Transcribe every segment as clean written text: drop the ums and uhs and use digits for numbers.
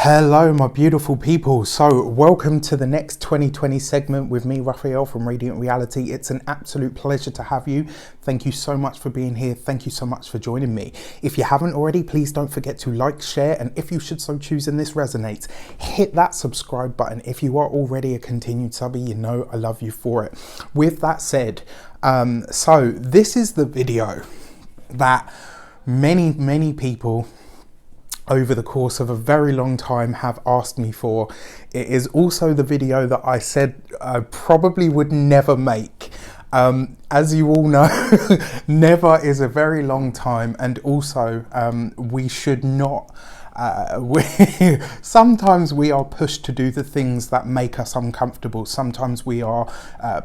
Hello my beautiful people. So welcome to the next 2020 segment with me, Raphael from Reydiant Reality. It's an absolute pleasure to have you. Thank you so much for being here. Thank you so much for joining me. If you haven't already, please don't forget to like, share, and if you should so choose and this resonates, hit that subscribe button. If you are already a continued subby, you know I love you for it. With that said, so this is the video that many people over the course of a very long time have asked me for. It is also the video that I said I probably would never make. As you all know, never is a very long time, and also we should not sometimes we are pushed to do the things that make us uncomfortable. Sometimes we are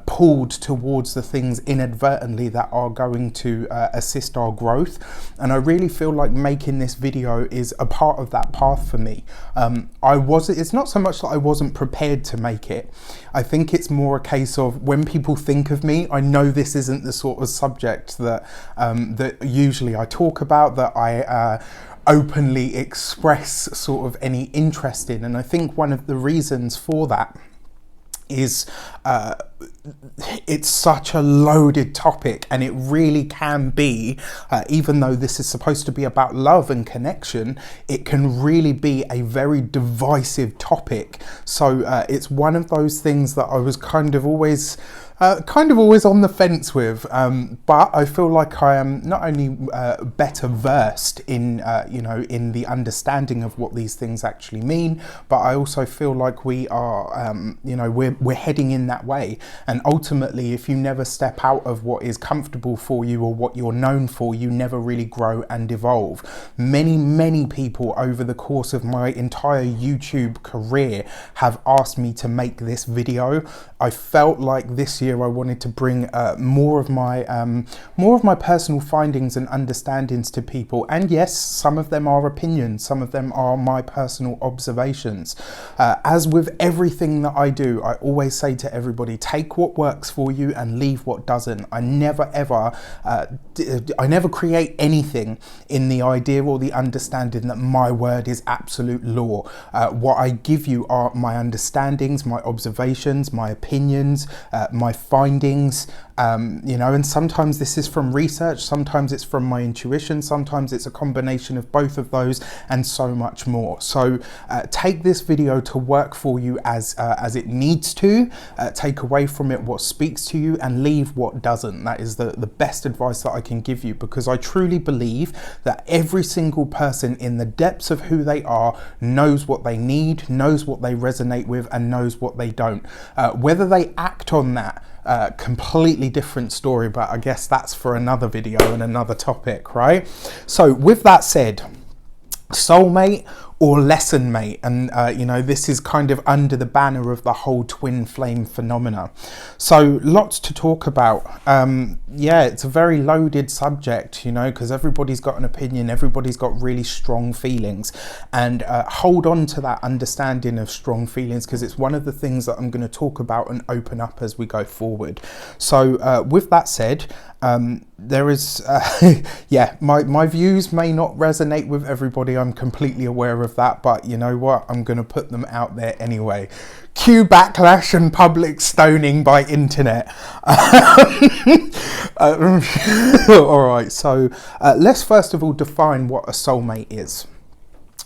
pulled towards the things inadvertently that are going to assist our growth, and I really feel like making this video is a part of that path for me. It's not so much that I wasn't prepared to make it. I think it's more a case of when people think of me, I know this isn't the sort of subject that that usually I talk about, that I openly express sort of any interest in. And I think one of the reasons for that is it's such a loaded topic, and it really can be, even though this is supposed to be about love and connection, it can really be a very divisive topic. So it's one of those things that I was kind of always on the fence with, but I feel like I am not only better versed in in the understanding of what these things actually mean, but I also feel like we are we're heading in that way. And ultimately, if you never step out of what is comfortable for you or what you're known for, you never really grow and evolve. Many people over the course of my entire YouTube career have asked me to make this video. I felt like this year I wanted to bring more of my personal findings and understandings to people. And yes, some of them are opinions, some of them are my personal observations. As with everything that I do, I always say to everybody, take what works for you and leave what doesn't. I never ever create anything in the idea or the understanding that my word is absolute law. What I give you are my understandings, my observations, my opinions, my findings, and sometimes this is from research, sometimes it's from my intuition, sometimes it's a combination of both of those, and so much more. So take this video to work for you as it needs to. Take away from it what speaks to you and leave what doesn't. That is the best advice that I can give you, because I truly believe that every single person in the depths of who they are knows what they need, knows what they resonate with, and knows what they don't. Whether they act on that, completely different story, but I guess that's for another video and another topic, right? So with that said, soulmate or lesson mate, and this is kind of under the banner of the whole twin flame phenomena. So lots to talk about. It's a very loaded subject, because everybody's got an opinion, everybody's got really strong feelings, and hold on to that understanding of strong feelings, because it's one of the things that I'm going to talk about and open up as we go forward. So with that said, there is my views may not resonate with everybody. I'm completely aware of that, but you know what, I'm going to put them out there anyway. Cue backlash and public stoning by internet. All right, so let's first of all define what a soulmate is.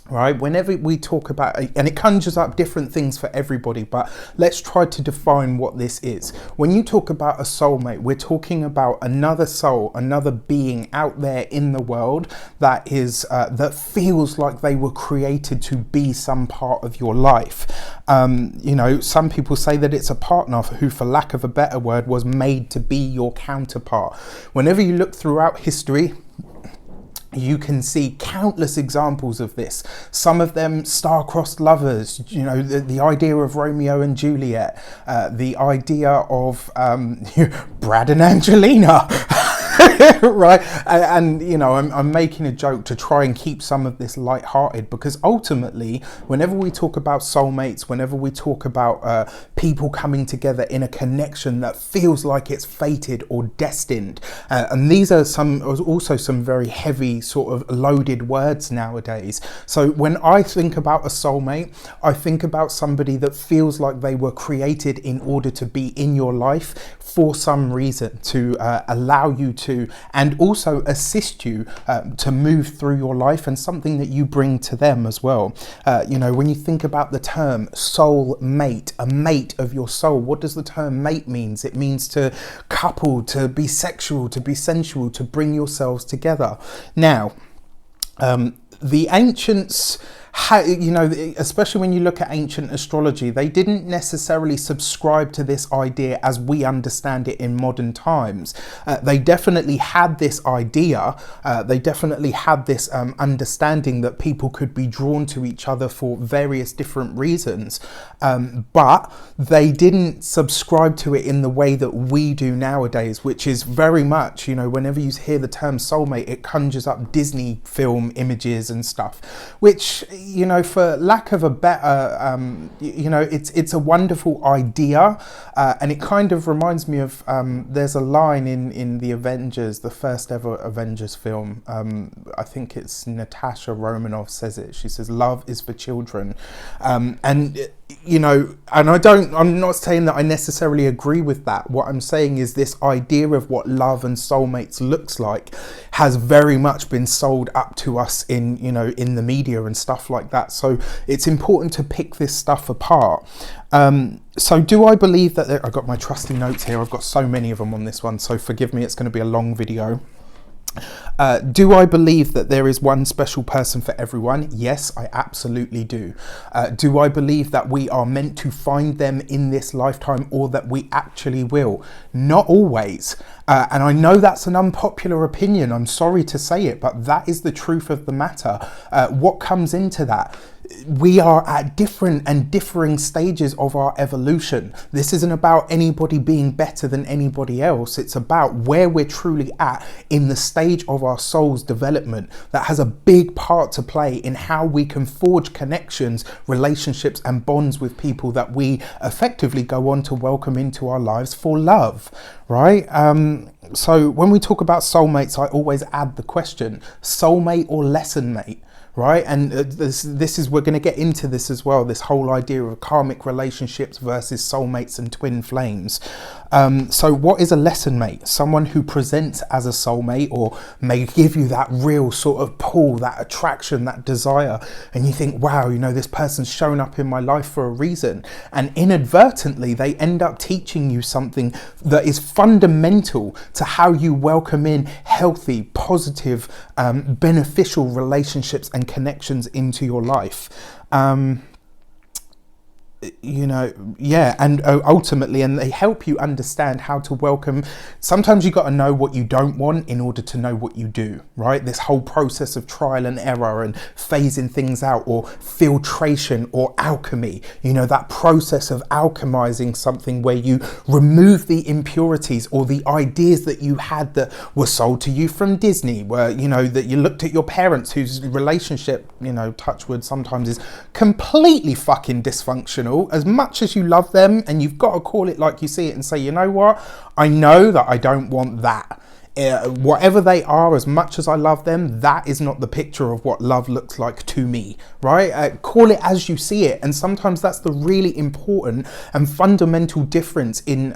Right, whenever we talk about, and it conjures up different things for everybody, but let's try to define what this is. When you talk about a soulmate, we're talking about another soul, another being out there in the world that is that feels like they were created to be some part of your life. Some people say that it's a partner who, for lack of a better word, was made to be your counterpart. Whenever you look throughout history, you can see countless examples of this. Some of them star-crossed lovers, the idea of Romeo and Juliet, the idea of Brad and Angelina. right? And you know, I'm making a joke to try and keep some of this lighthearted, because ultimately, whenever we talk about soulmates, whenever we talk about people coming together in a connection that feels like it's fated or destined, and these are also some very heavy sort of loaded words nowadays. So when I think about a soulmate, I think about somebody that feels like they were created in order to be in your life for some reason, to allow you to, and also assist you to move through your life, and something that you bring to them as well. You know, when you think about the term soul mate, a mate of your soul, what does the term mate means? It means to couple, to be sexual, to be sensual, to bring yourselves together. Now, the ancients, you know, especially when you look at ancient astrology, they didn't necessarily subscribe to this idea as we understand it in modern times. They definitely had this idea, they definitely had this understanding that people could be drawn to each other for various different reasons, but they didn't subscribe to it in the way that we do nowadays, which is very much, you know, whenever you hear the term soulmate, it conjures up Disney film images and stuff, which, you know, for lack of a better, you know, it's a wonderful idea, and it kind of reminds me of, there's a line in the Avengers, the first ever Avengers film, I think it's Natasha Romanoff says it, she says, love is for children, and you know, and I'm not saying that I necessarily agree with that. What I'm saying is this idea of what love and soulmates looks like has very much been sold up to us in, you know, in the media and stuff like that. So it's important to pick this stuff apart. So do I believe that I've got my trusty notes here. I've got so many of them on this one, so forgive me, it's going to be a long video. Do I believe that there is one special person for everyone? Yes, I absolutely do. Do I believe that we are meant to find them in this lifetime, or that we actually will? Not always. And I know that's an unpopular opinion. I'm sorry to say it, but that is the truth of the matter. What comes into that? We are at different and differing stages of our evolution. This isn't about anybody being better than anybody else. It's about where we're truly at in the stage of our soul's development. That has a big part to play in how we can forge connections, relationships, and bonds with people that we effectively go on to welcome into our lives for love, right? So when we talk about soulmates, I always add the question, soulmate or lesson mate? Right, and this is, we're going to get into this as well, this whole idea of karmic relationships versus soulmates and twin flames. So what is a lesson mate? Someone who presents as a soulmate, or may give you that real sort of pull, that attraction, that desire, and you think, wow, you know, this person's shown up in my life for a reason, and inadvertently they end up teaching you something that is fundamental to how you welcome in healthy, positive, beneficial relationships and connections into your life. You know, yeah, and ultimately, and they help you understand how to welcome. Sometimes you got to know what you don't want in order to know what you do, right? This whole process of trial and error and phasing things out, or filtration, or alchemy, you know, that process of alchemizing something where you remove the impurities or the ideas that you had that were sold to you from Disney, where, you know, that you looked at your parents whose relationship, you know, touch wood, sometimes is completely fucking dysfunctional. As much as you love them, and you've got to call it like you see it and say, you know what, I know that I don't want that. Whatever they are, as much as I love them, that is not the picture of what love looks like to me, right? Call it as you see it. And sometimes that's the really important and fundamental difference in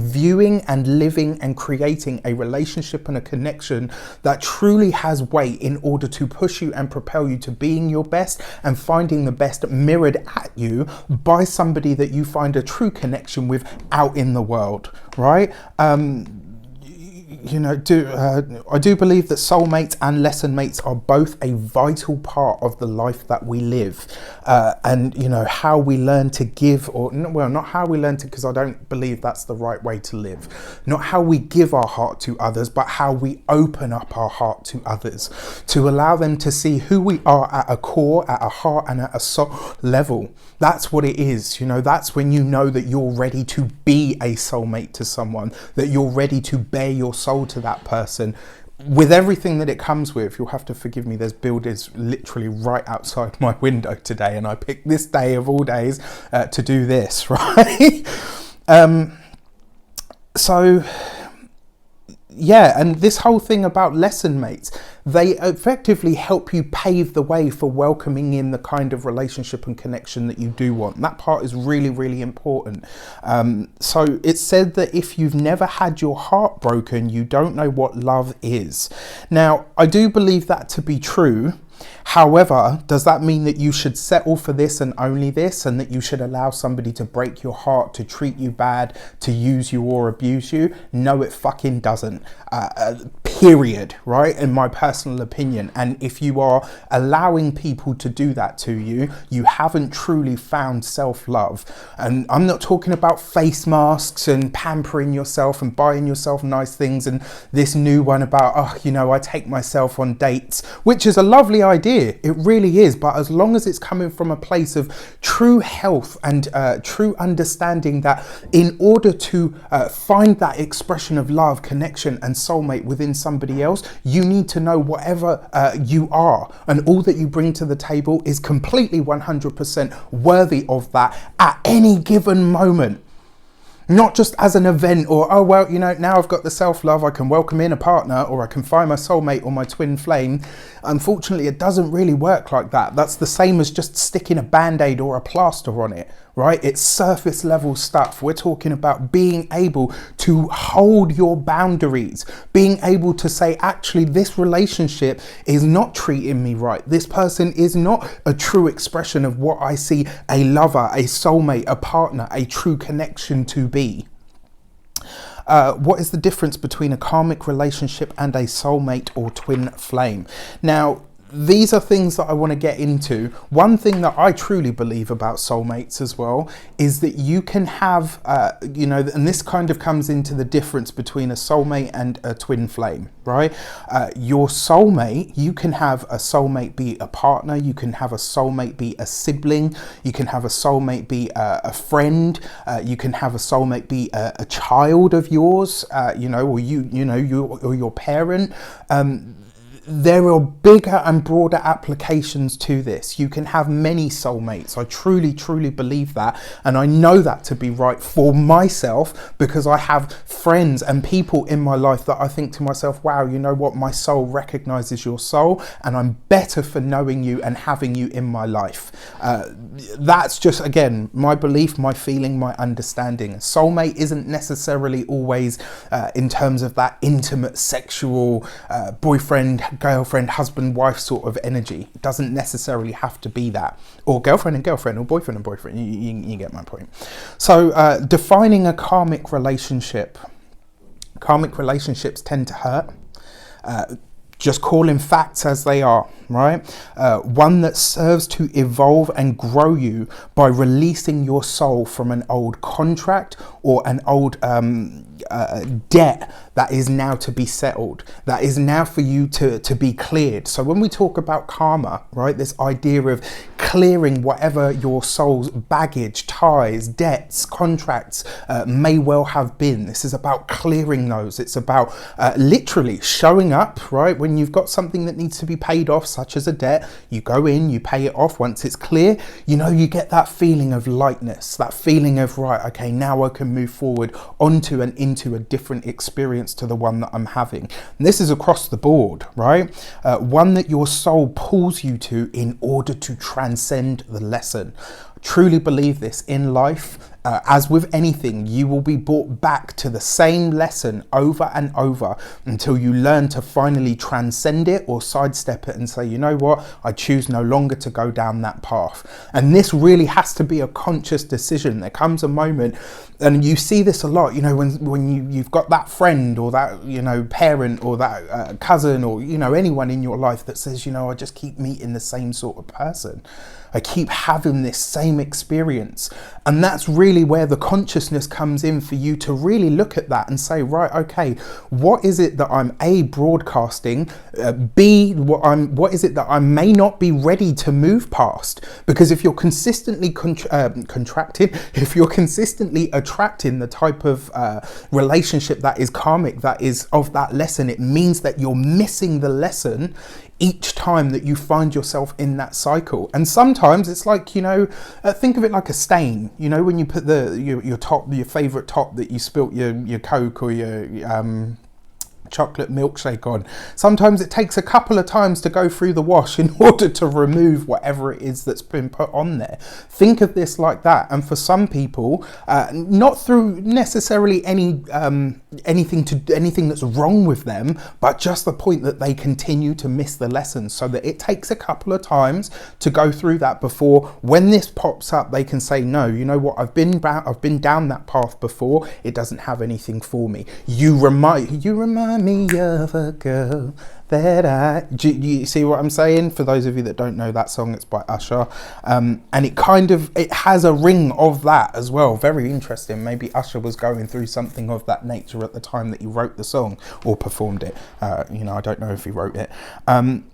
viewing and living and creating a relationship and a connection that truly has weight in order to push you and propel you to being your best and finding the best mirrored at you by somebody that you find a true connection with out in the world, right? You know, I do believe that soulmates and lesson mates are both a vital part of the life that we live. and you know, how we learn to give, or well, not how we learn to, because I don't believe that's the right way to live, not how we give our heart to others, but how we open up our heart to others, to allow them to see who we are at a core, at a heart, and at a soul level. That's what it is. You know, that's when you know that you're ready to be a soulmate to someone, that you're ready to bare your soul to that person, with everything that it comes with. You'll have to forgive me, there's builders literally right outside my window today, and I picked this day of all days to do this, right? So yeah, and this whole thing about lesson mates, they effectively help you pave the way for welcoming in the kind of relationship and connection that you do want. And that part is really, really important. So it's said that if you've never had your heart broken, you don't know what love is. Now, I do believe that to be true. However, does that mean that you should settle for this and only this, and that you should allow somebody to break your heart, to treat you bad, to use you or abuse you? No, it fucking doesn't. Period, right? In my personal opinion. And if you are allowing people to do that to you, you haven't truly found self-love. And I'm not talking about face masks and pampering yourself and buying yourself nice things, and this new one about, oh, you know, I take myself on dates, which is a lovely idea. It really is. But as long as it's coming from a place of true health and true understanding that in order to find that expression of love, connection and soulmate within somebody else, you need to know whatever you are, and all that you bring to the table is completely 100% worthy of that at any given moment. Not just as an event, or, oh, well, you know, now I've got the self-love, I can welcome in a partner, or I can find my soulmate or my twin flame. Unfortunately, it doesn't really work like that. That's the same as just sticking a band-aid or a plaster on it, right? It's surface level stuff. We're talking about being able to hold your boundaries, being able to say, actually, this relationship is not treating me right. This person is not a true expression of what I see a lover, a soulmate, a partner, a true connection to be. What is the difference between a karmic relationship and a soulmate or twin flame? Now, these are things that I want to get into. One thing that I truly believe about soulmates as well is that you can have, you know, and this kind of comes into the difference between a soulmate and a twin flame, right? Your soulmate, you can have a soulmate be a partner, you can have a soulmate be a sibling, you can have a soulmate be a friend, you can have a soulmate be a child of yours, you know, or or your parent. There are bigger and broader applications to this. You can have many soulmates. I truly, truly believe that. And I know that to be right for myself, because I have friends and people in my life that I think to myself, wow, you know what? My soul recognizes your soul, and I'm better for knowing you and having you in my life. That's just, again, my belief, my feeling, my understanding. Soulmate isn't necessarily always in terms of that intimate sexual boyfriend, girlfriend, husband, wife sort of energy. It doesn't necessarily have to be that, or girlfriend and girlfriend, or boyfriend and boyfriend. You get my point. So defining a karmic relationship. Karmic relationships tend to hurt. Just calling facts as they are, right? One that serves to evolve and grow you by releasing your soul from an old contract or an old debt that is now to be settled, that is now for you to be cleared. So when we talk about karma, right, this idea of clearing whatever your soul's baggage, ties, debts, contracts may well have been. This is about clearing those. It's about literally showing up, right? When you've got something that needs to be paid off, such as a debt, you go in, you pay it off. Once it's clear, you know, you get that feeling of lightness, that feeling of, right, okay, now I can move forward onto and into a different experience to the one that I'm having. And this is across the board, right? One that your soul pulls you to in order to transcend the lesson. Truly believe this in life. As with anything, you will be brought back to the same lesson over and over until you learn to finally transcend it or sidestep it and say, you know what, I choose no longer to go down that path. And this really has to be a conscious decision. There comes a moment, and you see this a lot, you know, when you've got that friend or that, you know, parent or that cousin or, you know, anyone in your life that says, you know, I just keep meeting the same sort of person. I keep having this same experience. And that's really where the consciousness comes in for you to really look at that and say, right, okay, what is it that I'm A, broadcasting, B, what is it that I may not be ready to move past? Because if you're consistently contracting, if you're consistently attracting the type of relationship that is karmic, that is of that lesson, it means that you're missing the lesson each time that you find yourself in that cycle. And sometimes it's like, you know, think of it like a stain. You know, when you put your favorite top that you spilt your Coke or your chocolate milkshake on. Sometimes it takes a couple of times to go through the wash in order to remove whatever it is that's been put on there. Think of this like that. And for some people, not through necessarily anything that's wrong with them, but just the point that they continue to miss the lessons, so that it takes a couple of times to go through that before, when this pops up, they can say, no, you know what, I've been down that path before. It doesn't have anything for me. You remind me of a girl that do you see what I'm saying? For those of you that don't know that song, it's by Usher, and it has a ring of that as well. Very interesting. Maybe Usher was going through something of that nature at the time that he wrote the song or performed it. You know, I don't know if he wrote it.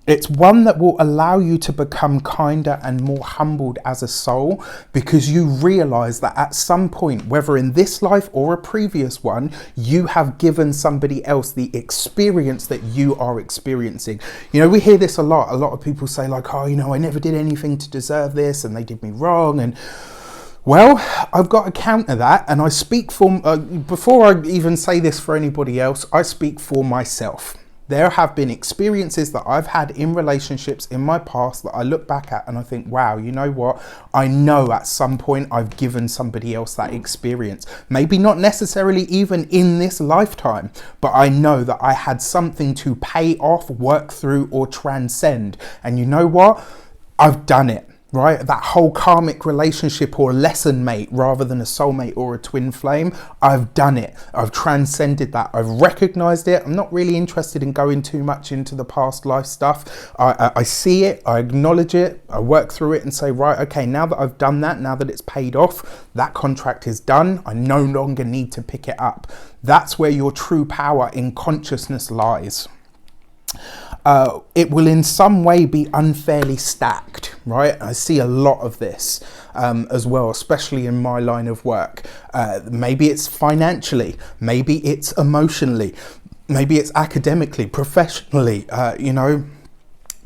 It's one that will allow you to become kinder and more humbled as a soul, because you realize that at some point, whether in this life or a previous one, you have given somebody else the experience that you are experiencing. You know, we hear this a lot. A lot of people say like, oh, you know, I never did anything to deserve this and they did me wrong. And well, I've got to counter that, and I speak for, before I even say this for anybody else, I speak for myself. There have been experiences that I've had in relationships in my past that I look back at and I think, wow, you know what? I know at some point I've given somebody else that experience. Maybe not necessarily even in this lifetime, but I know that I had something to pay off, work through, or transcend. And you know what? I've done it. Right? That whole karmic relationship or lesson mate rather than a soulmate or a twin flame, I've done it. I've transcended that. I've recognized it. I'm not really interested in going too much into the past life stuff. I see it, I acknowledge it, I work through it and say, right, okay, now that I've done that, now that it's paid off, that contract is done, I no longer need to pick it up. That's where your true power in consciousness lies. It will in some way be unfairly stacked, right? I see a lot of this as well, especially in my line of work. Maybe it's financially, maybe it's emotionally, maybe it's academically, professionally, you know,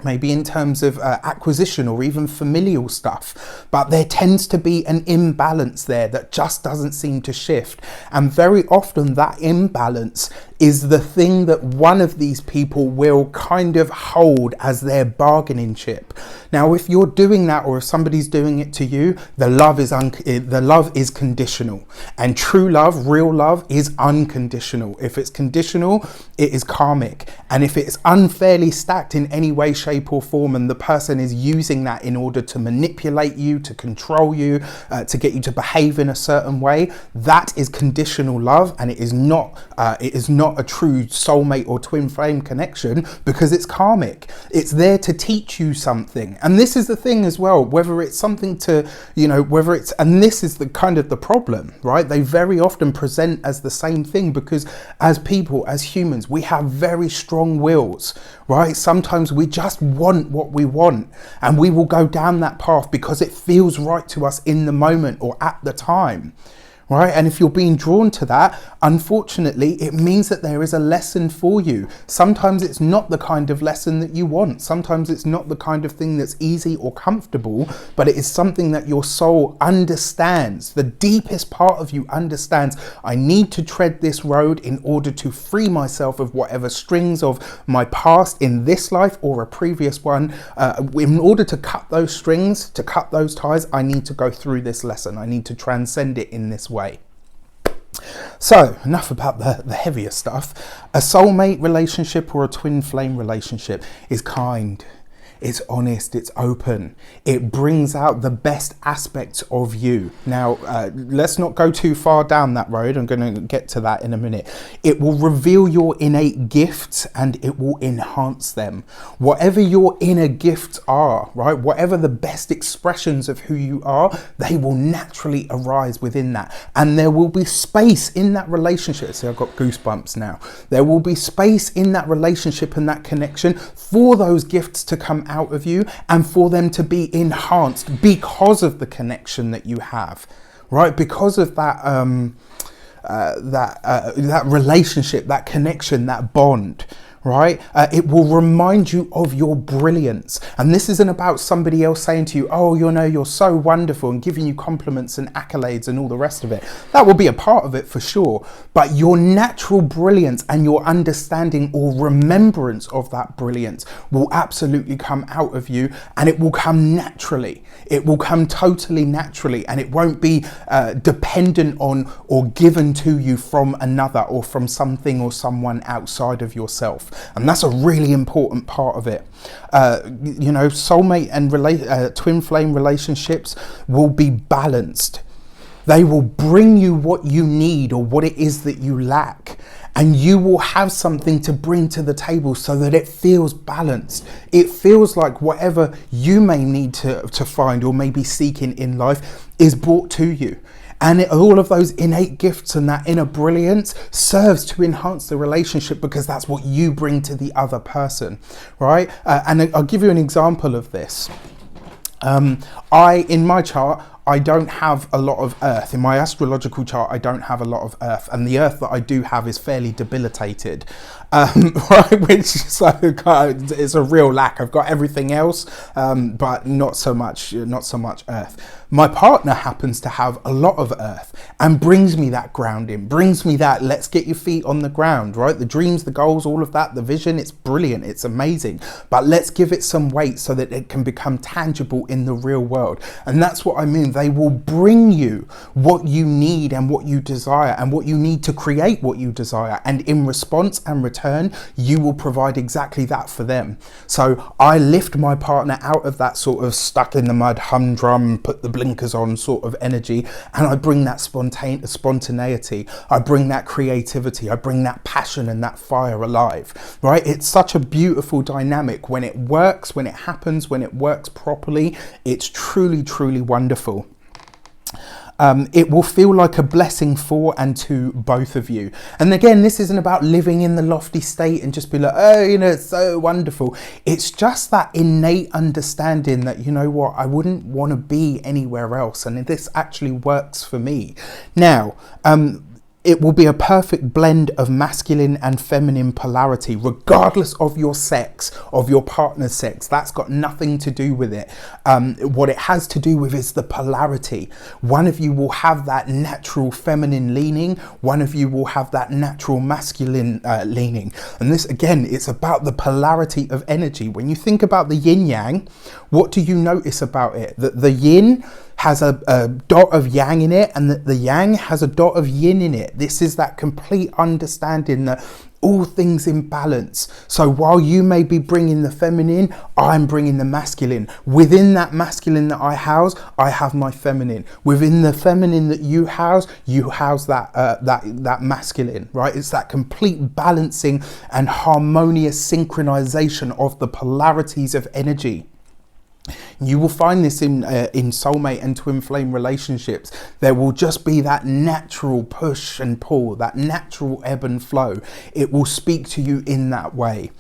maybe in terms of acquisition or even familial stuff. But there tends to be an imbalance there that just doesn't seem to shift. And very often that imbalance is the thing that one of these people will kind of hold as their bargaining chip. Now, if you're doing that, or if somebody's doing it to you, the love is conditional, and true love, real love, is unconditional. If it's conditional, it is karmic. And if it's unfairly stacked in any way, shape or form, and the person is using that in order to manipulate you, to control you, to get you to behave in a certain way, that is conditional love, and it is not a true soulmate or twin flame connection, because it's karmic. It's there to teach you something. And this is the thing as well, whether it's something to, you know, whether it's, and this is the kind of the problem, right? They very often present as the same thing, because as people, as humans, we have very strong wills, right? Sometimes we just want what we want, and we will go down that path because it feels right to us in the moment or at the time. Right? And if you're being drawn to that, unfortunately, it means that there is a lesson for you. Sometimes it's not the kind of lesson that you want. Sometimes it's not the kind of thing that's easy or comfortable, but it is something that your soul understands. The deepest part of you understands, I need to tread this road in order to free myself of whatever strings of my past in this life or a previous one. In order to cut those strings, to cut those ties, I need to go through this lesson. I need to transcend it in this way. So enough about the heavier stuff. A soulmate relationship or a twin flame relationship is kind. it's honest, it's open. It brings out the best aspects of you. Now, let's not go too far down that road. I'm going to get to that in a minute. It will reveal your innate gifts and it will enhance them. Whatever your inner gifts are, right? Whatever the best expressions of who you are, they will naturally arise within that. And there will be space in that relationship. See, I've got goosebumps now. There will be space in that relationship and that connection for those gifts to come out of you and for them to be enhanced because of the connection that you have, right? Because of that that relationship, that connection, that bond, right? It will remind you of your brilliance. And this isn't about somebody else saying to you, oh, you know, you're so wonderful, and giving you compliments and accolades and all the rest of it. That will be a part of it for sure. But your natural brilliance and your understanding or remembrance of that brilliance will absolutely come out of you, and it will come naturally. It will come totally naturally, and it won't be dependent on or given to you from another or from something or someone outside of yourself. And that's a really important part of it. You know, soulmate and twin flame relationships will be balanced. They will bring you what you need or what it is that you lack. And you will have something to bring to the table so that it feels balanced. It feels like whatever you may need to find or may be seeking in life is brought to you. And all of those innate gifts and that inner brilliance serves to enhance the relationship because that's what you bring to the other person, right? And I'll give you an example of this. In my chart, I don't have a lot of earth. In my astrological chart, I don't have a lot of earth. And the earth that I do have is fairly debilitated, right? Which is a real lack. I've got everything else, but not so much earth. My partner happens to have a lot of earth and brings me that grounding, brings me that, let's get your feet on the ground, right? The dreams, the goals, all of that, the vision, it's brilliant, it's amazing. But let's give it some weight so that it can become tangible in the real world. And that's what I mean. They will bring you what you need and what you desire and what you need to create what you desire. And in response and return, you will provide exactly that for them. So I lift my partner out of that sort of stuck in the mud, humdrum, put the blinkers on sort of energy, and I bring that spontaneity, I bring that creativity, I bring that passion and that fire alive, right? It's such a beautiful dynamic. When it works, when it happens, when it works properly, it's truly, truly wonderful. It will feel like a blessing for and to both of you. And again, this isn't about living in the lofty state and just be like, oh, you know, it's so wonderful. It's just that innate understanding that, you know what, I wouldn't want to be anywhere else. And this actually works for me. Now, it will be a perfect blend of masculine and feminine polarity, regardless of your sex, of your partner's sex. That's got nothing to do with it. What it has to do with is the polarity. One of you will have that natural feminine leaning. One of you will have that natural masculine leaning. And this, again, it's about the polarity of energy. When you think about the yin yang, what do you notice about it? That the yin has a dot of yang in it, and that the yang has a dot of yin in it. This is that complete understanding that all things in balance. So while you may be bringing the feminine, I'm bringing the masculine. Within that masculine that I house, I have my feminine. Within the feminine that you house that masculine, right? It's that complete balancing and harmonious synchronization of the polarities of energy. You will find this in soulmate and twin flame relationships. There will just be that natural push and pull, that natural ebb and flow. It will speak to you in that way,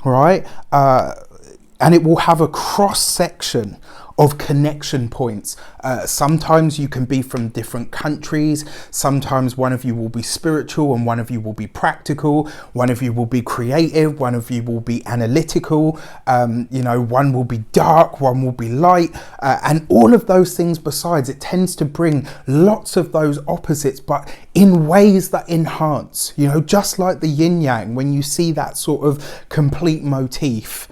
right? And it will have a cross section of connection points. Sometimes you can be from different countries. Sometimes one of you will be spiritual and one of you will be practical. One of you will be creative. One of you will be analytical. You know, one will be dark, one will be light. And all of those things besides, it tends to bring lots of those opposites, but in ways that enhance, you know, just like the yin yang, when you see that sort of complete motif.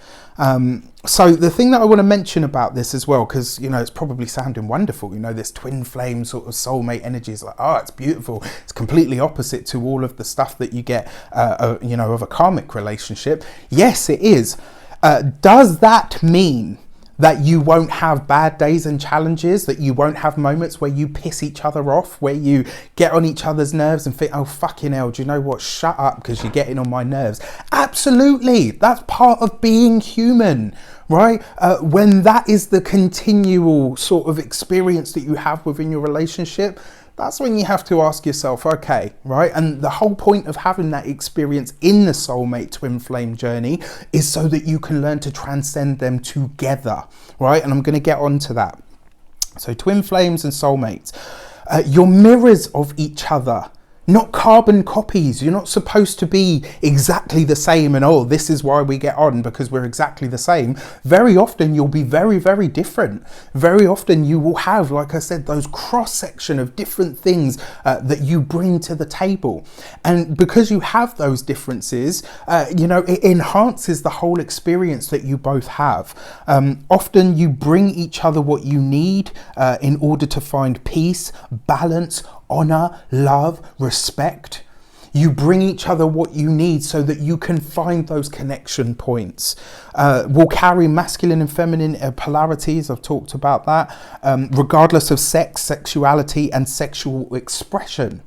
So the thing that I want to mention about this as well, because, you know, it's probably sounding wonderful, you know, this twin flame sort of soulmate energy is like, oh, it's beautiful. It's completely opposite to all of the stuff that you get, you know, of a karmic relationship. Yes, it is. Does that mean that you won't have bad days and challenges, that you won't have moments where you piss each other off, where you get on each other's nerves and think, oh, fucking hell, do you know what? Shut up, because you're getting on my nerves. Absolutely. That's part of being human, right? When that is the continual sort of experience that you have within your relationship, that's when you have to ask yourself, okay, right? And the whole point of having that experience in the soulmate twin flame journey is so that you can learn to transcend them together, right? And I'm going to get on to that. So twin flames and soulmates, you're mirrors of each other, not carbon copies. You're not supposed to be exactly the same and, oh, this is why we get on, because we're exactly the same. Very often you'll be very, very different. Very often you will have, like I said, those cross section of different things that you bring to the table. And because you have those differences, it enhances the whole experience that you both have. Often you bring each other what you need in order to find peace, balance, honor, love, respect. You bring each other what you need so that you can find those connection points. We'll carry masculine and feminine polarities. I've talked about that. Regardless of sex, sexuality, and sexual expression.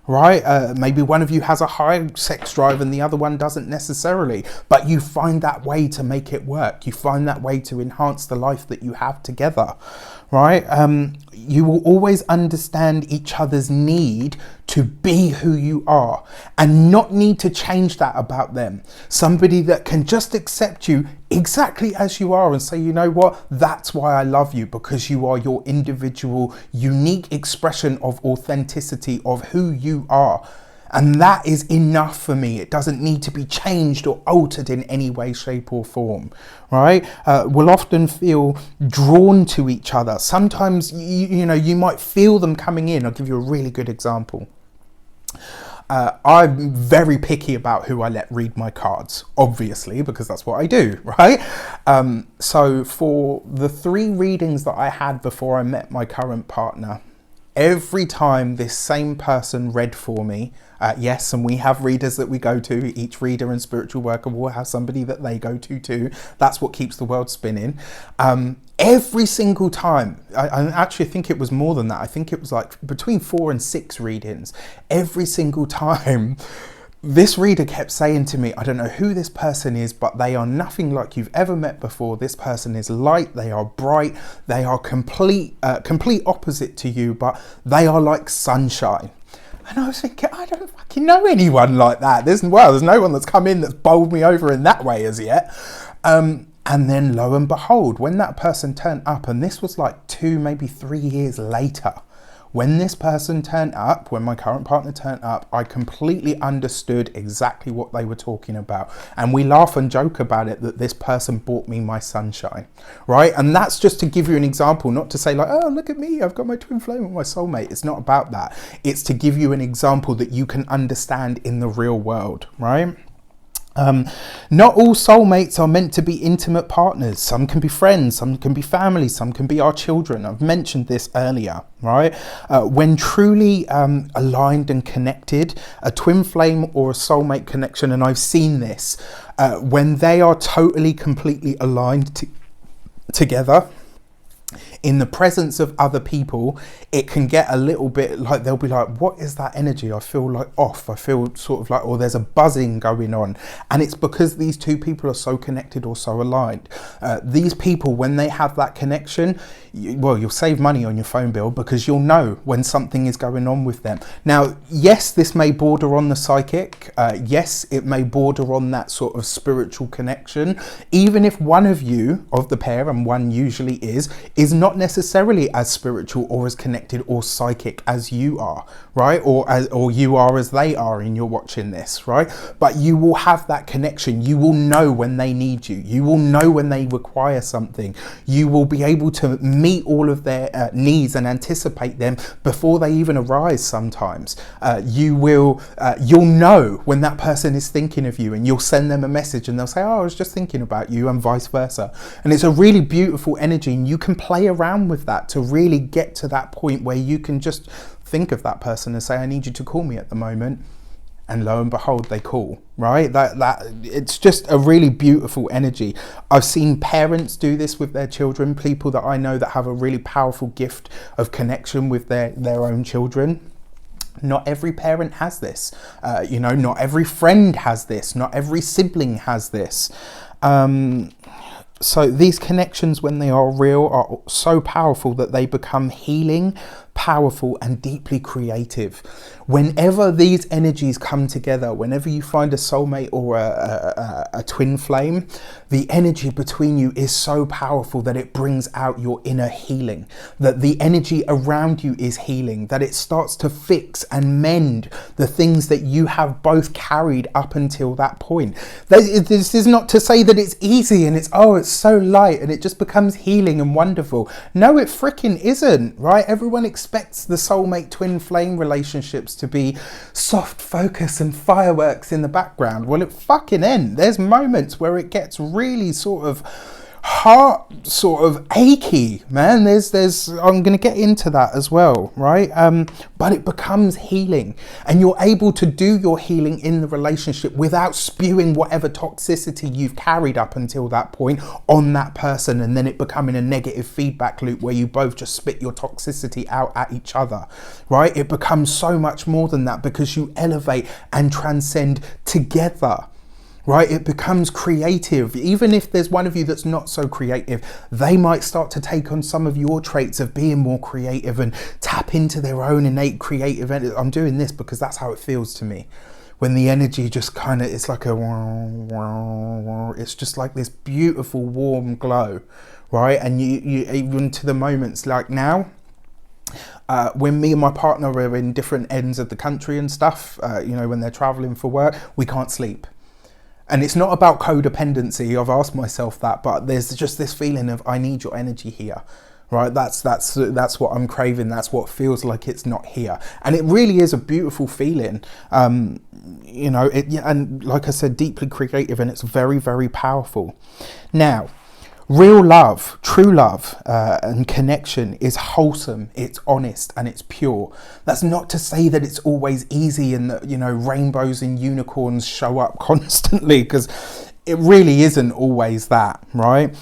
Right? Maybe one of you has a high sex drive and the other one doesn't necessarily, but you find that way to make it work. You find that way to enhance the life that you have together, right? You will always understand each other's need to be who you are and not need to change that about them. Somebody that can just accept you exactly as you are and say, you know what, that's why I love you, because you are your individual, unique expression of authenticity of who you are. And that is enough for me. It doesn't need to be changed or altered in any way, shape or form, right? We'll often feel drawn to each other. Sometimes, you might feel them coming in. I'll give you a really good example. I'm very picky about who I let read my cards, obviously, because that's what I do, right? So for the 3 readings that I had before I met my current partner, every time this same person read for me, yes, and we have readers that we go to. Each reader and spiritual worker will have somebody that they go to too. That's what keeps the world spinning. Every single time, I actually think it was more than that. I think it was like between 4 and 6 readings. Every single time, this reader kept saying to me, I don't know who this person is, but they are nothing like you've ever met before. This person is light, they are bright, they are complete opposite to you, but they are like sunshine. And I was thinking, I don't fucking know anyone like that. There's no one that's come in that's bowled me over in that way as yet. And then lo and behold, when that person turned up, and this was like 2, maybe 3 years later, when this person turned up, when my current partner turned up, I completely understood exactly what they were talking about. And we laugh and joke about it, that this person bought me my sunshine, right? And that's just to give you an example, not to say like, oh, look at me, I've got my twin flame with my soulmate. It's not about that. It's to give you an example that you can understand in the real world, right? Not all soulmates are meant to be intimate partners. Some can be friends, some can be family, some can be our children. I've mentioned this earlier, right? When truly aligned and connected, a twin flame or a soulmate connection, and I've seen this, when they are totally, completely aligned together, in the presence of other people, it can get a little bit like, they'll be like, what is that energy? I feel like off. I feel sort of like, or there's a buzzing going on. And it's because these two people are so connected or so aligned. These people, when they have that connection, you'll save money on your phone bill, because you'll know when something is going on with them. Now, yes, this may border on the psychic. Yes, it may border on that sort of spiritual connection. Even if one of you, of the pair, and one usually is not necessarily as spiritual or as connected or psychic as you are, right? Or you are as they are, and you're watching this, right? But you will have that connection. You will know when they need you. You will know when they require something. You will be able to meet all of their needs and anticipate them before they even arise sometimes. You'll know when that person is thinking of you, and you'll send them a message and they'll say, oh, I was just thinking about you, and vice versa. And it's a really beautiful energy, and you can play around with that to really get to that point where you can just think of that person and say, I need you to call me at the moment. and lo and behold, they call, right? That it's just a really beautiful energy. I've seen parents do this with their children, people that I know that have a really powerful gift of connection with their own children. Not every parent has this, not every friend has this, not every sibling has this. So these connections, when they are real, are so powerful that they become healing, powerful, and deeply creative. Whenever these energies come together, whenever you find a soulmate or a twin flame, the energy between you is so powerful that it brings out your inner healing, that the energy around you is healing, that it starts to fix and mend the things that you have both carried up until that point. This is not to say that it's easy and it's so light and it just becomes healing and wonderful. No, it freaking isn't, right? Everyone expects the soulmate twin flame relationships to be soft focus and fireworks in the background. Well, it fucking ain't. There's moments where it gets really sort of achy, man. There's I'm gonna get into that as well, right? But it becomes healing, and you're able to do your healing in the relationship without spewing whatever toxicity you've carried up until that point on that person, and then it becoming a negative feedback loop where you both just spit your toxicity out at each other, right? It becomes so much more than that because you elevate and transcend together. Right, it becomes creative. Even if there's one of you that's not so creative, they might start to take on some of your traits of being more creative and tap into their own innate creative energy. I'm doing this because that's how it feels to me. When the energy just kind of, it's like it's just like this beautiful warm glow, right? And you even to the moments like now, when me and my partner are in different ends of the country and stuff, when they're traveling for work, we can't sleep. And it's not about codependency. I've asked myself that, but there's just this feeling of I need your energy here, right? That's what I'm craving. That's what feels like it's not here, and it really is a beautiful feeling. And like I said, deeply creative, and it's very, very powerful. Now, real love, true love, and connection is wholesome, it's honest, and it's pure. That's not to say that it's always easy and that, rainbows and unicorns show up constantly, because it really isn't always that, right?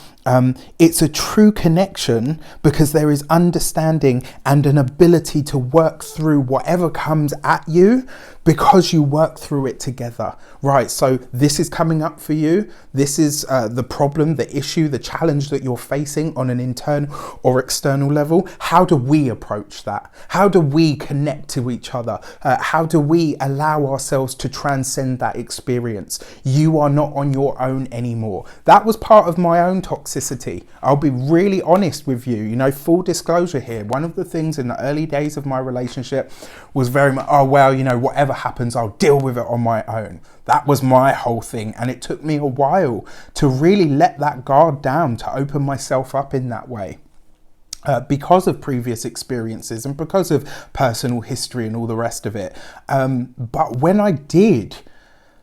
It's a true connection because there is understanding and an ability to work through whatever comes at you because you work through it together, right? So this is coming up for you. This is the problem, the issue, the challenge that you're facing on an internal or external level. How do we approach that? How do we connect to each other? How do we allow ourselves to transcend that experience? You are not on your own anymore. That was part of my own toxicity. I'll be really honest with you, full disclosure here. One of the things in the early days of my relationship was very much, whatever happens, I'll deal with it on my own. That was my whole thing. And it took me a while to really let that guard down, to open myself up in that way. Because of previous experiences and because of personal history and all the rest of it. But when I did,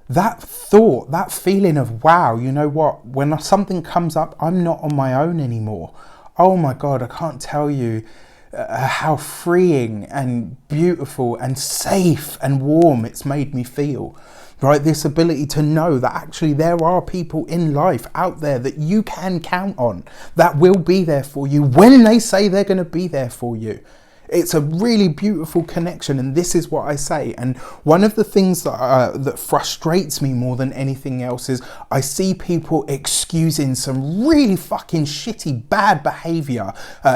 that thought, that feeling of, wow, you know what, when something comes up, I'm not on my own anymore. Oh my God, I can't tell you how freeing and beautiful and safe and warm it's made me feel. Right, this ability to know that actually there are people in life out there that you can count on, that will be there for you when they say they're going to be there for you. It's a really beautiful connection, and this is what I say. And one of the things that frustrates me more than anything else is I see people excusing some really fucking shitty, bad behavior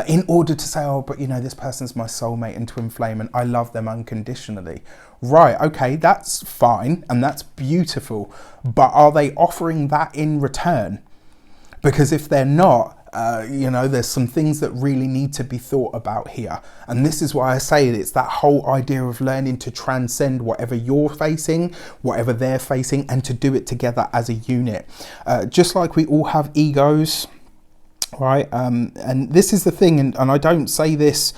in order to say, oh, but this person's my soulmate and twin flame and I love them unconditionally. Right, okay, that's fine and that's beautiful, but are they offering that in return? Because if they're not, there's some things that really need to be thought about here. And this is why I say it's that whole idea of learning to transcend whatever you're facing, whatever they're facing, and to do it together as a unit. Just like we all have egos, right? And this is the thing, and I don't say this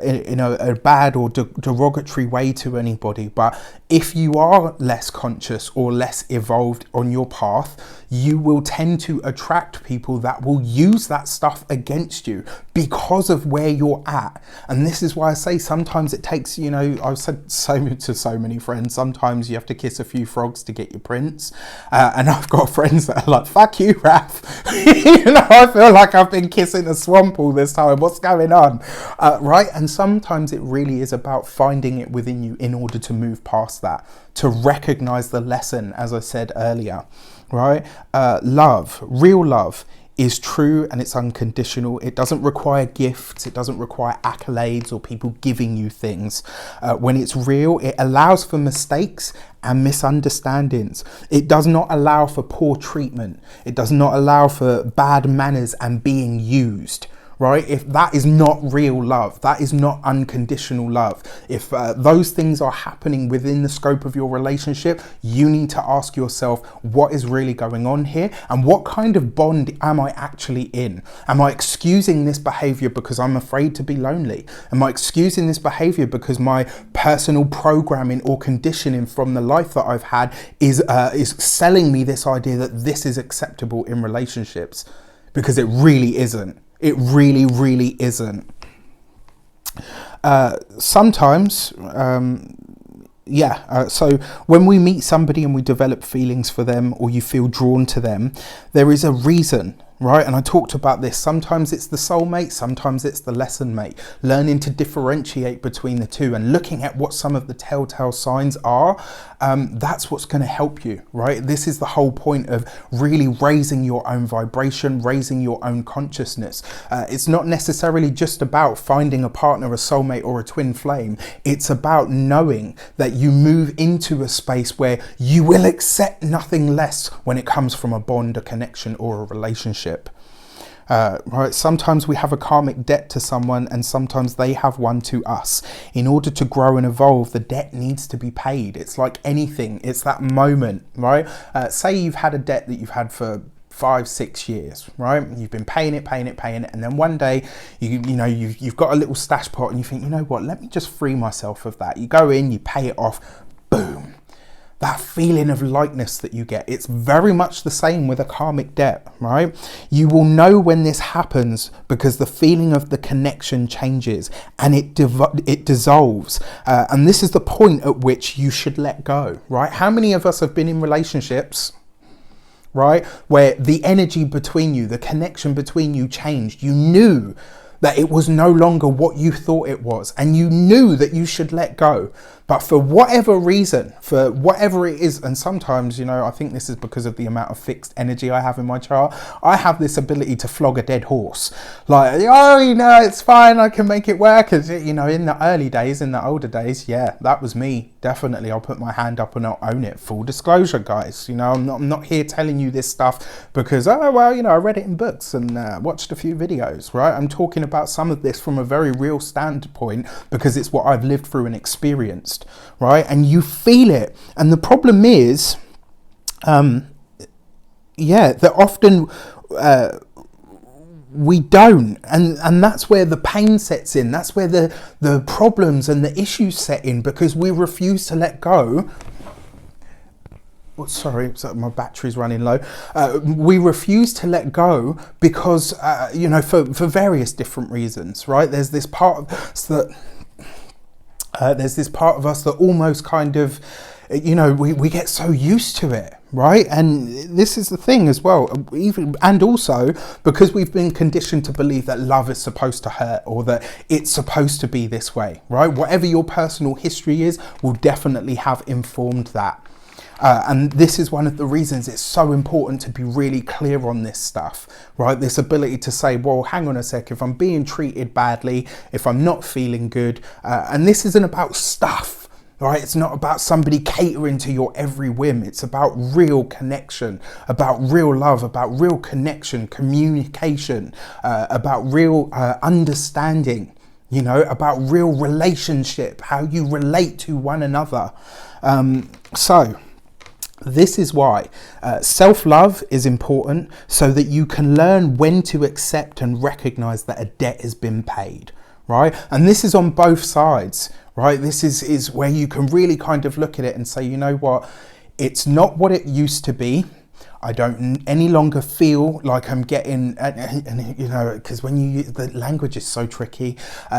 in a bad or derogatory way to anybody, but if you are less conscious or less evolved on your path, you will tend to attract people that will use that stuff against you because of where you're at. And this is why I say sometimes it takes, you know, I've said to so many friends, sometimes you have to kiss a few frogs to get your prince. And I've got friends that are like, fuck you, Raph. You know, I feel like I've been kissing a swamp all this time. What's going on? Right? And sometimes it really is about finding it within you in order to move past that, to recognize the lesson, as I said earlier. Right? Love, real love, is true and it's unconditional. It doesn't require gifts. It doesn't require accolades or people giving you things. When it's real, it allows for mistakes and misunderstandings. It does not allow for poor treatment. It does not allow for bad manners and being used. Right? If that is not real love, that is not unconditional love. If those things are happening within the scope of your relationship, you need to ask yourself, what is really going on here? And what kind of bond am I actually in? Am I excusing this behavior because I'm afraid to be lonely? Am I excusing this behavior because my personal programming or conditioning from the life that I've had is selling me this idea that this is acceptable in relationships? Because it really isn't. It really, really isn't. Sometimes, so when we meet somebody and we develop feelings for them, or you feel drawn to them, there is a reason, right? And I talked about this. Sometimes it's the soulmate, sometimes it's the lesson mate. Learning to differentiate between the two and looking at what some of the telltale signs are, that's what's going to help you, right? This is the whole point of really raising your own vibration, raising your own consciousness. It's not necessarily just about finding a partner, a soulmate, or a twin flame. It's about knowing that you move into a space where you will accept nothing less when it comes from a bond, a connection, or a relationship. Right? Sometimes we have a karmic debt to someone and sometimes they have one to us. In order to grow and evolve, the debt needs to be paid. It's like anything. It's that moment, right? Say you've had a debt that you've had for 5-6 years, right? You've been paying it, and then one day you've got a little stash pot and you think, you know what, let me just free myself of that. You go in, you pay it off, boom. That feeling of lightness that you get, it's very much the same with a karmic debt, right? You will know when this happens because the feeling of the connection changes and it dissolves. And this is the point at which you should let go, right? How many of us have been in relationships, right, where the energy between you, the connection between you changed? You knew that it was no longer what you thought it was, and you knew that you should let go. But for whatever reason, for whatever it is, and sometimes, you know, I think this is because of the amount of fixed energy I have in my chart, I have this ability to flog a dead horse. Like, oh, you know, it's fine, I can make it work. And, you know, in the early days, in the older days, yeah, that was me. Definitely, I'll put my hand up and I'll own it. Full disclosure, guys. You know, I'm not here telling you this stuff because, oh, well, you know, I read it in books and watched a few videos, right? I'm talking about some of this from a very real standpoint because it's what I've lived through and experienced. Right, and you feel it, and the problem is, that often we don't, and that's where the pain sets in. That's where the problems and the issues set in because we refuse to let go. Oh, sorry, my battery's running low. We refuse to let go because you know, for various different reasons. Right, there's this part of us that. There's this part of us that almost kind of, you know, we get so used to it, right? And this is the thing as well, and also because we've been conditioned to believe that love is supposed to hurt or that it's supposed to be this way, right? Whatever your personal history is will definitely have informed that. And this is one of the reasons it's so important to be really clear on this stuff, right? This ability to say, well, hang on a sec, if I'm being treated badly, if I'm not feeling good, and this isn't about stuff, right? It's not about somebody catering to your every whim. It's about real connection, about real love, about real connection, communication, about real understanding, you know, about real relationship, how you relate to one another. So this is why self-love is important, so that you can learn when to accept and recognize that a debt has been paid, right? And this is on both sides, right? This is where you can really kind of look at it and say, you know what, it's not what it used to be. I don't any longer feel like I'm getting, and you know, because when you use the language is so tricky,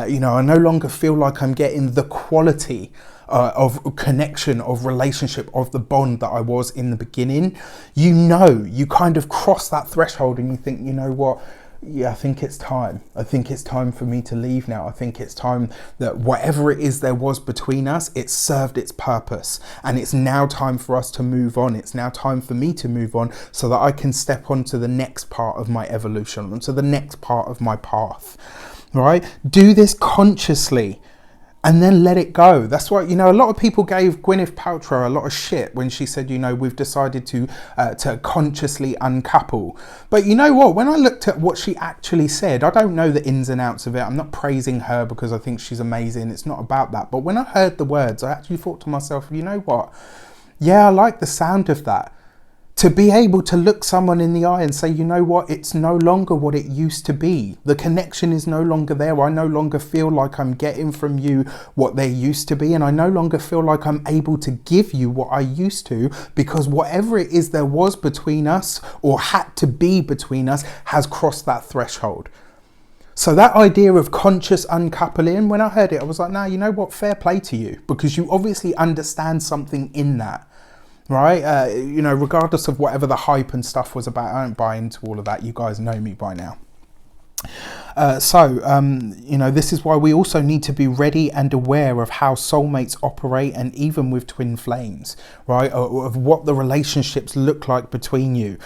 you know, I no longer feel like I'm getting the quality of connection, of relationship, of the bond that I was in the beginning. You know, you kind of cross that threshold and you think, you know what, yeah, I think it's time. I think it's time for me to leave now. I think it's time that whatever it is there was between us, it served its purpose. And it's now time for us to move on. It's now time for me to move on so that I can step on to the next part of my evolution, onto the next part of my path, right? Do this consciously. And then let it go. That's why, you know, a lot of people gave Gwyneth Paltrow a lot of shit when she said, you know, we've decided to consciously uncouple. But you know what? When I looked at what she actually said, I don't know the ins and outs of it. I'm not praising her because I think she's amazing. It's not about that. But when I heard the words, I actually thought to myself, you know what? Yeah, I like the sound of that. To be able to look someone in the eye and say, you know what, it's no longer what it used to be. The connection is no longer there. I no longer feel like I'm getting from you what there used to be. And I no longer feel like I'm able to give you what I used to, because whatever it is there was between us or had to be between us has crossed that threshold. So that idea of conscious uncoupling, when I heard it, I was like, nah, you know what, fair play to you, because you obviously understand something in that. Right, you know, regardless of whatever the hype and stuff was about, I don't buy into all of that. You guys know me by now. You know, this is why we also need to be ready and aware of how soulmates operate, and even with twin flames, right, of what the relationships look like between you.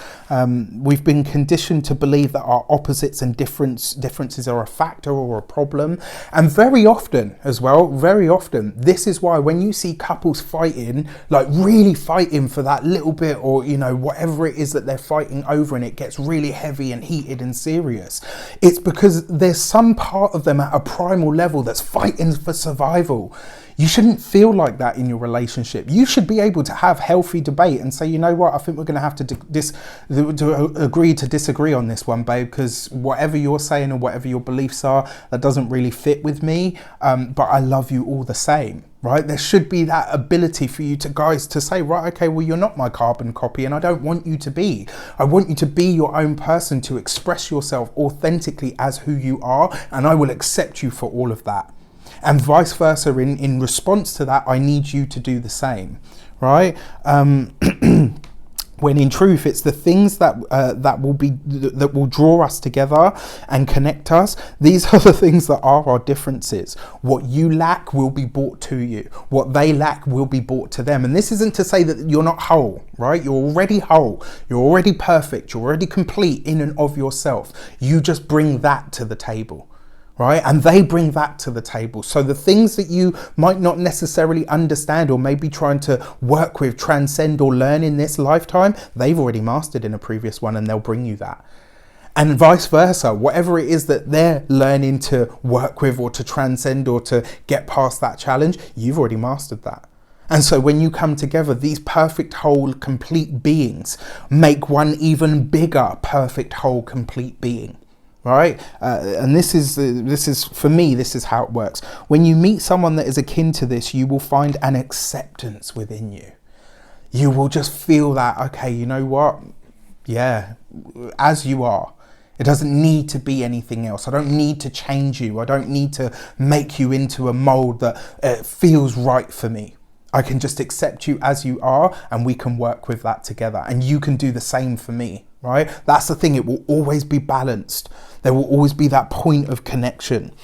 We've been conditioned to believe that our opposites and differences are a factor or a problem. And very often as well, this is why when you see couples fighting, like really fighting for that little bit, or, you know, whatever it is that they're fighting over, and it gets really heavy and heated and serious, it's because there's some part of them at a primal level that's fighting for survival. You shouldn't feel like that in your relationship. You should be able to have healthy debate and say, you know what, I think we're going to have to agree to disagree on this one, babe, because whatever you're saying or whatever your beliefs are, that doesn't really fit with me, but I love you all the same. Right? There should be that ability for you guys to say, right, okay, well, you're not my carbon copy, and I don't want you to be. I want you to be your own person, to express yourself authentically as who you are, and I will accept you for all of that. And vice versa, in response to that, I need you to do the same, right? When in truth, it's the things that will draw us together and connect us. These are the things that are our differences. What you lack will be brought to you. What they lack will be brought to them. And this isn't to say that you're not whole, right? You're already whole. You're already perfect. You're already complete in and of yourself. You just bring that to the table. Right? And they bring that to the table. So the things that you might not necessarily understand or maybe trying to work with, transcend or learn in this lifetime, they've already mastered in a previous one, and they'll bring you that. And vice versa, whatever it is that they're learning to work with or to transcend or to get past that challenge, you've already mastered that. And so when you come together, these perfect, whole, complete beings make one even bigger, perfect, whole, complete being. Right, and this is for me, this is how it works. When you meet someone that is akin to this, you will find an acceptance within you. You will just feel that, okay, you know what, yeah, as you are. It doesn't need to be anything else. I don't need to change you. I don't need to make you into a mold that feels right for me. I can just accept you as you are, and we can work with that together, and you can do the same for me. Right? That's the thing. It will always be balanced. There will always be that point of connection.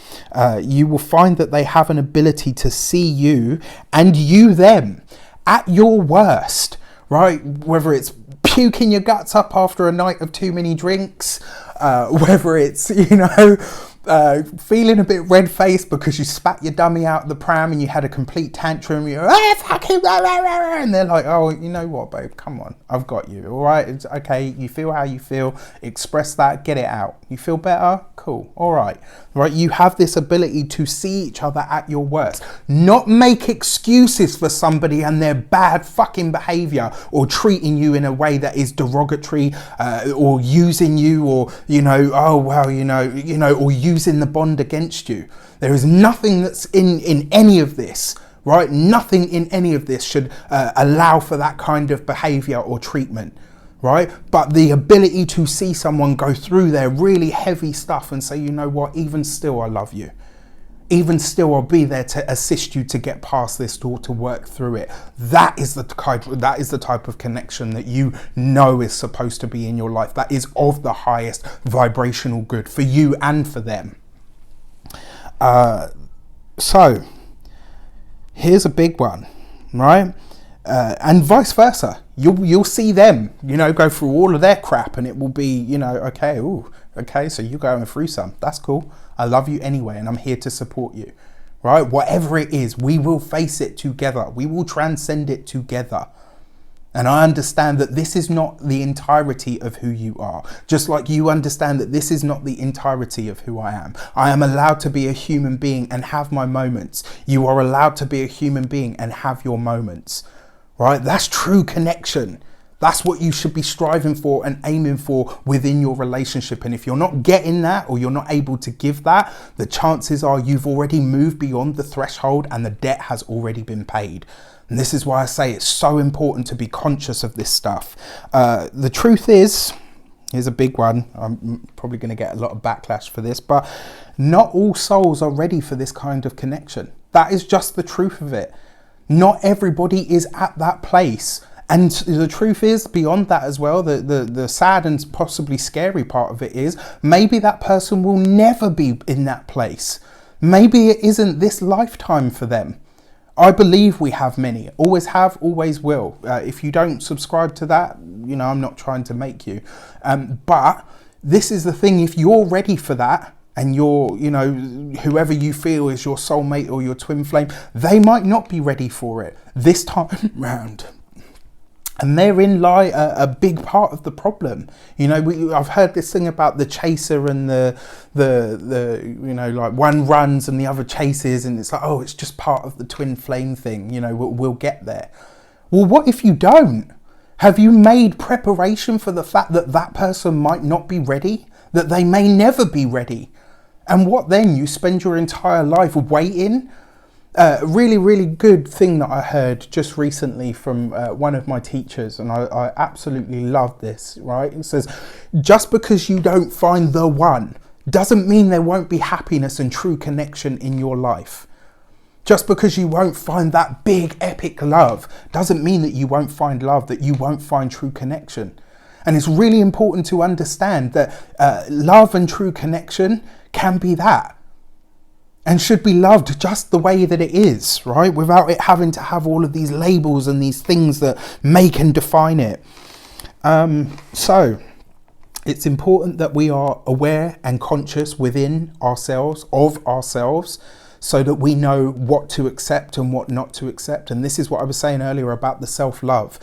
You will find that they have an ability to see you and you them at your worst, right? Whether it's puking your guts up after a night of too many drinks, whether it's, you know, feeling a bit red-faced because you spat your dummy out the pram and you had a complete tantrum, you're fucking blah, blah, blah, and they're like, oh, you know what, babe, come on, I've got you, all right, it's okay, you feel how you feel, express that, get it out, you feel better, cool, all right, you have this ability to see each other at your worst, not make excuses for somebody and their bad fucking behavior or treating you in a way that is derogatory, or using you, or, you know, oh, well, you know, or using using the bond against you. There is nothing that's in any of this, right? Nothing in any of this should allow for that kind of behavior or treatment, right? But the ability to see someone go through their really heavy stuff and say, you know what, even still, I love you. Even still, I'll be there to assist you to get past this, or to work through it. That is the type of connection that you know is supposed to be in your life. That is of the highest vibrational good for you and for them. So here's a big one, right? And vice versa. You'll see them, go through all of their crap, and it will be, okay, so you're going through some. That's cool. I love you anyway, and I'm here to support you, right? Whatever it is, we will face it together. We will transcend it together. And I understand that this is not the entirety of who you are. Just like you understand that this is not the entirety of who I am. I am allowed to be a human being and have my moments. You are allowed to be a human being and have your moments, right? That's true connection. That's what you should be striving for and aiming for within your relationship. And if you're not getting that, or you're not able to give that, the chances are you've already moved beyond the threshold and the debt has already been paid. And this is why I say it's so important to be conscious of this stuff. The truth is, here's a big one. I'm probably going to get a lot of backlash for this, but not all souls are ready for this kind of connection. That is just the truth of it. Not everybody is at that place. And the truth is, beyond that as well, the sad and possibly scary part of it is, maybe that person will never be in that place. Maybe it isn't this lifetime for them. I believe we have many, always have, always will. If you don't subscribe to that, I'm not trying to make you. But this is the thing, if you're ready for that, and you're, whoever you feel is your soulmate or your twin flame, they might not be ready for it this time round. And therein lie a big part of the problem. I've heard this thing about the chaser and the like one runs and the other chases, and it's like, oh, it's just part of the twin flame thing. We'll get there. Well, what if you don't? Have you made preparation for the fact that that person might not be ready? That they may never be ready? And what then? You spend your entire life waiting? Really, really good thing that I heard just recently from one of my teachers, and I absolutely love this, right? It says, just because you don't find the one doesn't mean there won't be happiness and true connection in your life. Just because you won't find that big epic love doesn't mean that you won't find love, that you won't find true connection. And it's really important to understand that love and true connection can be that. And should be loved just the way that it is, right? Without it having to have all of these labels and these things that make and define it. So it's important that we are aware and conscious within ourselves, of ourselves, so that we know what to accept and what not to accept. And this is what I was saying earlier about the self-love.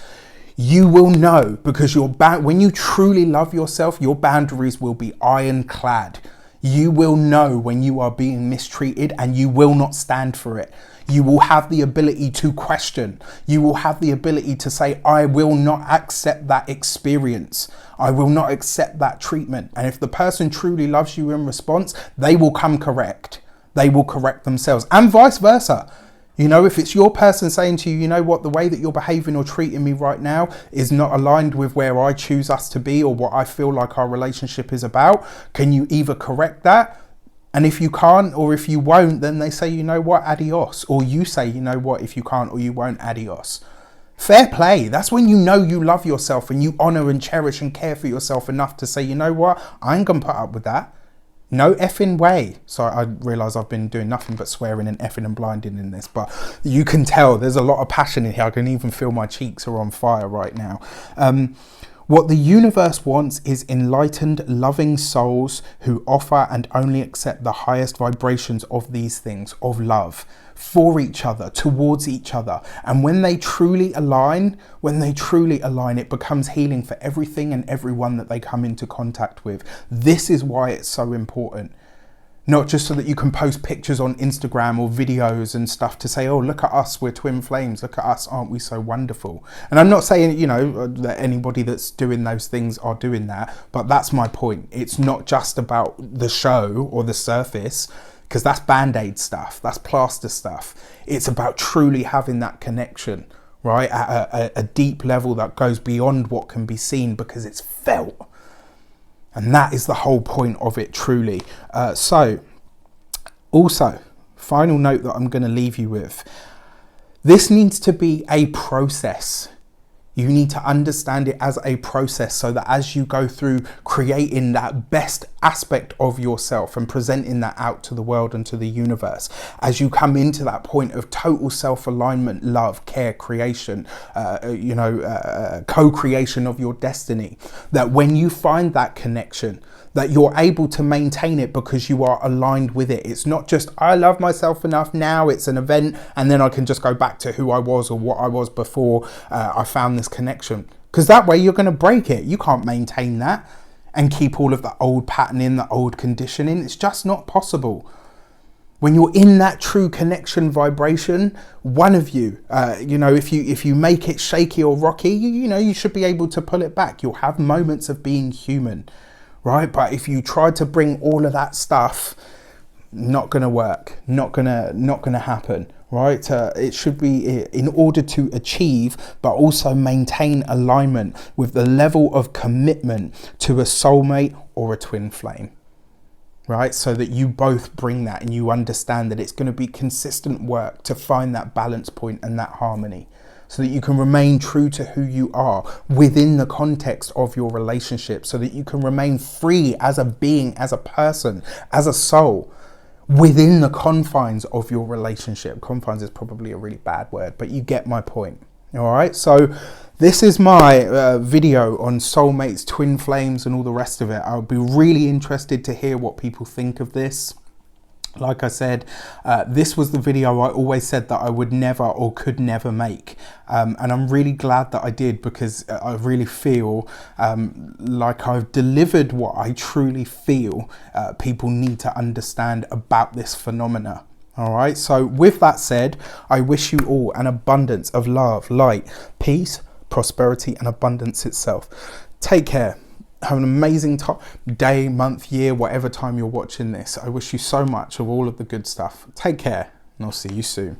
You will know, because when you truly love yourself, your boundaries will be ironclad. You will know when you are being mistreated, and you will not stand for it. You will have the ability to question. You will have the ability to say, I will not accept that experience. I will not accept that treatment. And if the person truly loves you in response, they will come correct. They will correct themselves, and vice versa. If it's your person saying to you, you know what, the way that you're behaving or treating me right now is not aligned with where I choose us to be or what I feel like our relationship is about, can you either correct that? And if you can't, or if you won't, then they say, you know what, adios. Or you say, you know what, if you can't or you won't, adios. Fair play. That's when you know you love yourself and you honor and cherish and care for yourself enough to say, you know what, I ain't gonna put up with that. No effing way. So I realise I've been doing nothing but swearing and effing and blinding in this, but you can tell there's a lot of passion in here. I can even feel my cheeks are on fire right now. What the universe wants is enlightened, loving souls who offer and only accept the highest vibrations of these things, of love, for each other, towards each other. And when they truly align, it becomes healing for everything and everyone that they come into contact with. This is why it's so important. Not just so that you can post pictures on Instagram or videos and stuff to say, oh, look at us, we're twin flames, look at us, aren't we so wonderful? And I'm not saying, you know, that anybody that's doing those things are doing that, but that's my point. It's not just about the show or the surface, because that's band-aid stuff, that's plaster stuff. It's about truly having that connection, right, at a deep level that goes beyond what can be seen, because it's felt. And that is the whole point of it, truly. So, also, final note that I'm going to leave you with. This needs to be a process. You need to understand it as a process, so that as you go through creating that best aspect of yourself and presenting that out to the world and to the universe, as you come into that point of total self-alignment, love, care, creation, co-creation of your destiny, that when you find that connection, that you're able to maintain it because you are aligned with it. It's not just, I love myself enough now, it's an event, and then I can just go back to who I was or what I was before I found this connection. Because that way you're going to break it. You can't maintain that and keep all of the old patterning, the old conditioning. It's just not possible. When you're in that true connection vibration, one of you, if you make it shaky or rocky, you should be able to pull it back. You'll have moments of being human. Right, but if you try to bring all of that stuff, not gonna work, not gonna happen. Right, it should be in order to achieve, but also maintain alignment with the level of commitment to a soulmate or a twin flame. Right, so that you both bring that and you understand that it's going to be consistent work to find that balance point and that harmony, so that you can remain true to who you are within the context of your relationship, so that you can remain free as a being, as a person, as a soul, within the confines of your relationship. Confines is probably a really bad word, but you get my point. All right, so this is my video on soulmates, twin flames, and all the rest of it. I would be really interested to hear what people think of this. Like I said, this was the video I always said that I would never or could never make. And I'm really glad that I did, because I really feel like I've delivered what I truly feel people need to understand about this phenomena. All right, so with that said, I wish you all an abundance of love, light, peace, prosperity, and abundance itself. Take care. Have an amazing day, month, year, whatever time you're watching this. I wish you so much of all of the good stuff. Take care, and I'll see you soon.